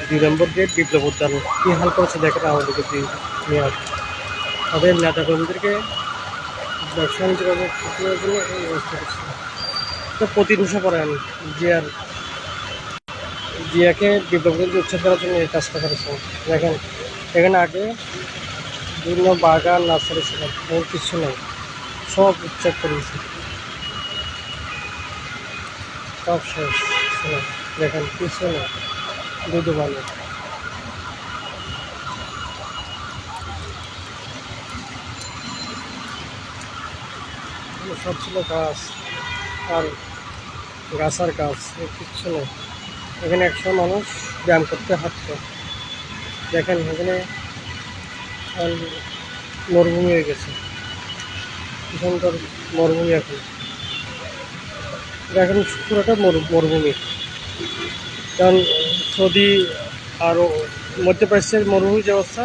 2 নম্বর gate বিপ্লব উদ্যান কী হাল করেছে দেখেন আমাদের মেয়র তাদের নেতাকর্মীদেরকে ব্যবসা বাণিজ্য করার জন্য এই ব্যবস্থা করছে। তো প্রতিহিংসা করেন জিয়াকে বিপ্লব উচ্ছেদ করার জন্য এই কাজটা করেছেন। দেখেন এখানে আগে বিভিন্ন বাগান নার্সারি ছিল, বহু কিছু নেই, সব উচ্ছেদ করেছে, সব শেষ ছিল। দেখেন কিছু নেই, দুধ বানি সব ছিল গাছ আর গাছ আর গাছ, কিচ্ছু নেই। এখানে 100 মানুষ ব্যায়াম করতে হাঁটতো। দেখেন এখানে মরুভূমি হয়ে গেছে, কি সুন্দর মরুভূমি। এখন দেখেন পুরোটা মরুভূমি, কারণ সৌদি আর মধ্যপ্রাচ্যের মরুভূমির যে অবস্থা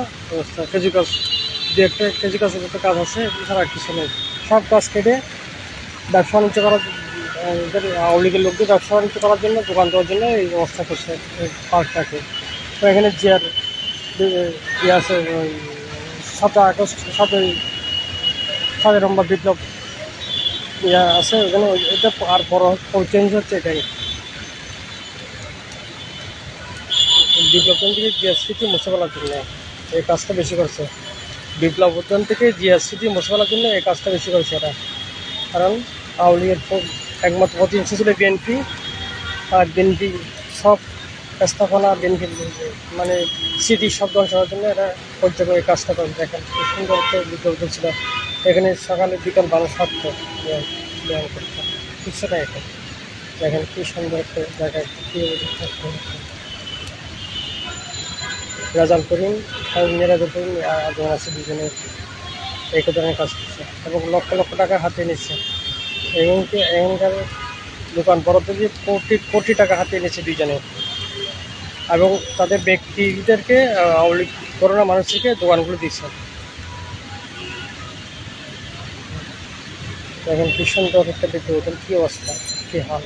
খেজুর গাছ, দু একটা খেজুর গাছের একটা কাজ আছে, এছাড়া কিছু নেই। সব গাছ কেটে ব্যবসা বাণিজ্য করার আওয়ামী লীগের লোকদের ব্যবসা বাণিজ্য করার জন্য, দোকান দেওয়ার জন্য এই ব্যবস্থা করছে এই পার্কটাকে। তো এখানে যে আছে 7 আগস্ট 7 নম্বর বিপ্লব আছে, ওখানে এটা আর বড় চেঞ্জ হচ্ছে। এটাই বিপ্লব থেকে জিএসসিটি মুছে ফেলার জন্য এই কাজটা বেশি করছে। বিপ্লব উদ্যান থেকে জিএসসিটি মুছে ফেলার জন্য এই কাজটা বেশি করছে এটা। কারণ আওয়ামী লীগের একমাত্র প্রতিহিংসা ছিল বিএনপি, আর বিএনপি সব স্থাপনা বিএনপি মানে স্মৃতি সব ধ্বংস করার জন্য এরা পর্যটক এই কাজটা করে। দেখেন খুব সুন্দর একটা বিপ্লব ছিল। এখানে সকালে বিকাল মানুষ হাঁটতো, ব্যায়াম করতো, কিছুটা এখন দেখেন কি সুন্দর একটা জায়গায় রাজাল করিম আর মেরাজুল করিম আজমান আছে, দুজনে এই ধরনের কাজ করছে এবং লক্ষ লক্ষ টাকা হাতে নিচ্ছে। এখানকার দোকান বরাদ্দ দিয়ে কোটি কোটি টাকা হাতে নিচ্ছে দুজনে, এবং তাদের ব্যক্তিদেরকে আওয়ামী লীগ করোনা মানুষকে দোকানগুলো দিচ্ছে। এখন কি সুন্দর একটা দেখতে হতেন, কী অবস্থা, কী হাল।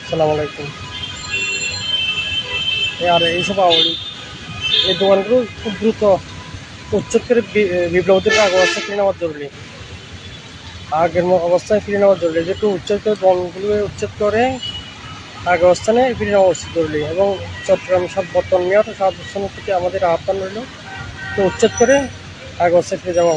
আসসালামু আলাইকুম। আর এইসব আওয়ামী লীগ এই দোকানগুলো খুব দ্রুত উচ্ছেদ করে বিপ্লবীদের আগে অবস্থায় ফিরে নেওয়ার জরুরি, আগের অবস্থায় ফিরে নেওয়া জরুরি। যেহেতু উচ্ছেদ করে দোকানগুলো উচ্ছেদ করে আগে অবস্থানে ফিরে নেওয়া উচিত জরুরি। এবং চট্টগ্রাম বর্তমান মেয়র সাহায্য থেকে আমাদের আহ্বান রইল, তো উচ্ছেদ করে আগে অবস্থায় ফিরে যাওয়া